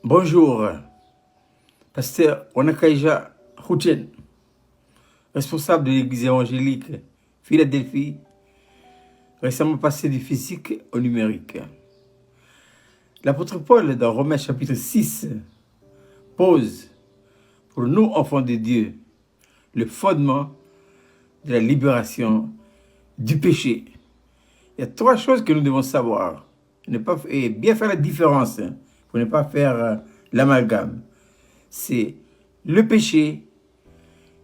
Bonjour, pasteur Onakaija Houchen, responsable de l'église évangélique Philadelphie, récemment passé du physique au numérique. L'apôtre Paul, dans Romains chapitre 6, pose pour nous, enfants de Dieu, le fondement de la libération du péché. Il y a trois choses que nous devons savoir et bien faire la différence pour ne pas faire l'amalgame. C'est le péché,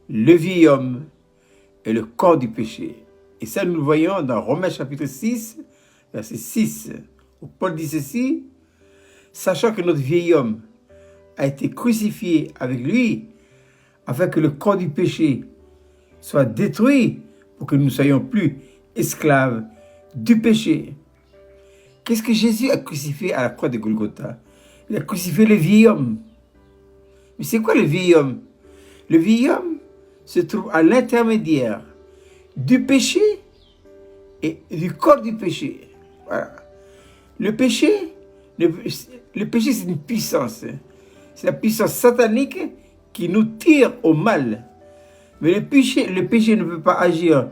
le vieil homme et le corps du péché. Et ça, nous le voyons dans Romains chapitre 6, verset 6, où Paul dit ceci: sachant que notre vieil homme a été crucifié avec lui, afin que le corps du péché soit détruit, pour que nous ne soyons plus esclaves du péché. Qu'est-ce que Jésus a crucifié à la croix de Golgotha? Il a crucifié le vieil homme. Mais c'est quoi le vieil homme? Le vieil homme se trouve à l'intermédiaire du péché et du corps du péché. Voilà. Le péché, c'est une puissance. C'est la puissance satanique qui nous tire au mal. Mais le péché ne peut pas agir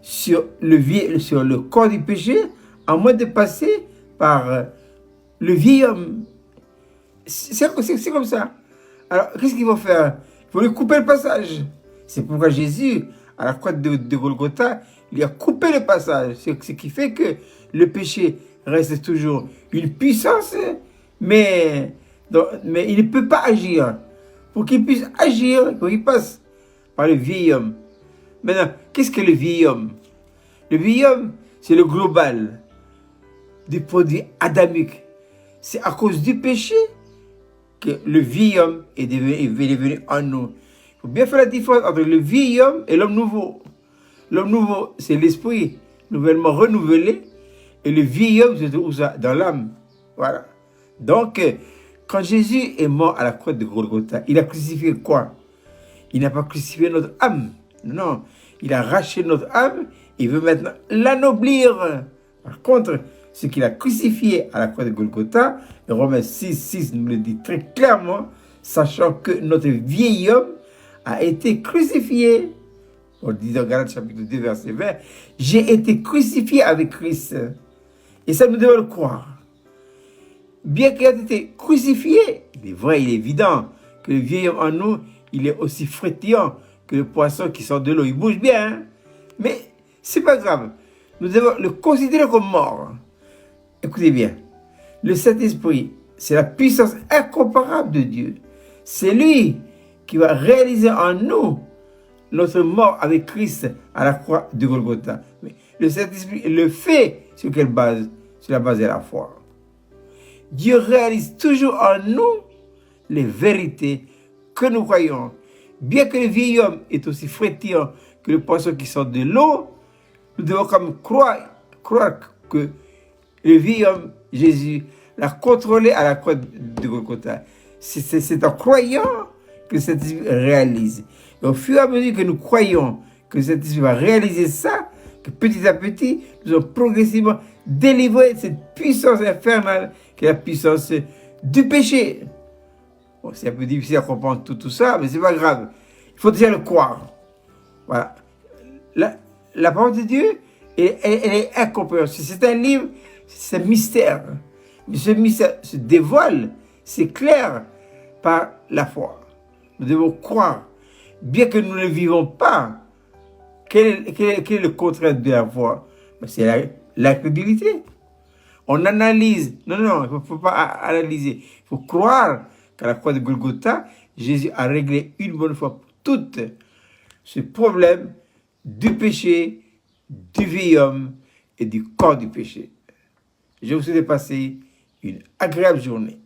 sur le corps du péché, à moins de passer par le vieil homme. C'est comme ça. Alors, qu'est-ce qu'il faut faire? Il faut lui couper le passage. C'est pourquoi Jésus, à la croix de Golgotha, il a coupé le passage. Ce qui fait que le péché reste toujours une puissance, mais il ne peut pas agir. Pour qu'il puisse agir, il faut qu'il passe par le vieil homme. Maintenant, qu'est-ce que le vieil homme? Le vieil homme, c'est le global des produits adamiques. C'est à cause du péché que le vieil homme est devenu en nous. Il faut bien faire la différence entre le vieil homme et l'homme nouveau. L'homme nouveau, c'est l'esprit nouvellement renouvelé, et le vieil homme se trouve dans l'âme. Voilà. Donc, quand Jésus est mort à la croix de Golgotha, il a crucifié quoi? Il n'a pas crucifié notre âme. Non, il a racheté notre âme. Il veut maintenant l'anoblir. Par contre, ce qu'il a crucifié à la croix de Golgotha, Romains 6 nous le dit très clairement, sachant que notre vieil homme a été crucifié. On dit dans Galates chapitre 2, verset 20, j'ai été crucifié avec Christ. Et ça, nous devons le croire. Bien qu'il ait été crucifié, il est vrai, il est évident que le vieil homme en nous, il est aussi frétillant que le poisson qui sort de l'eau. Il bouge bien, hein? Mais c'est pas grave. Nous devons le considérer comme mort. Écoutez bien, le Saint-Esprit, c'est la puissance incomparable de Dieu. C'est lui qui va réaliser en nous notre mort avec Christ à la croix de Golgotha. Mais le Saint-Esprit le fait sur quelle base? Sur la base de la foi. Dieu réalise toujours en nous les vérités que nous croyons. Bien que le vieil homme est aussi frétillant que le poisson qui sort de l'eau, nous devons comme croire que le vieil homme, Jésus, l'a contrôlé à la croix de Golgotha. C'est en croyant que cet esprit réalise. Et au fur et à mesure que nous croyons que cet esprit va réaliser ça, que petit à petit, nous allons progressivement délivrer de cette puissance infernale qui est la puissance du péché. Bon, c'est un peu difficile à comprendre tout ça, mais c'est pas grave. Il faut déjà le croire. Voilà. La parole de Dieu, elle est incompréhensible. C'est un livre, c'est un mystère. Mais ce mystère se dévoile, c'est clair, par la foi. Nous devons croire. Bien que nous ne le vivons pas, quel est le contraire de la foi? C'est l'incrédulité. On analyse. Non, il ne faut pas analyser. Il faut croire qu'à la croix de Golgotha, Jésus a réglé une bonne fois pour toutes ce problème du péché, du vieil homme et du corps du péché. Je vous souhaite de passer une agréable journée.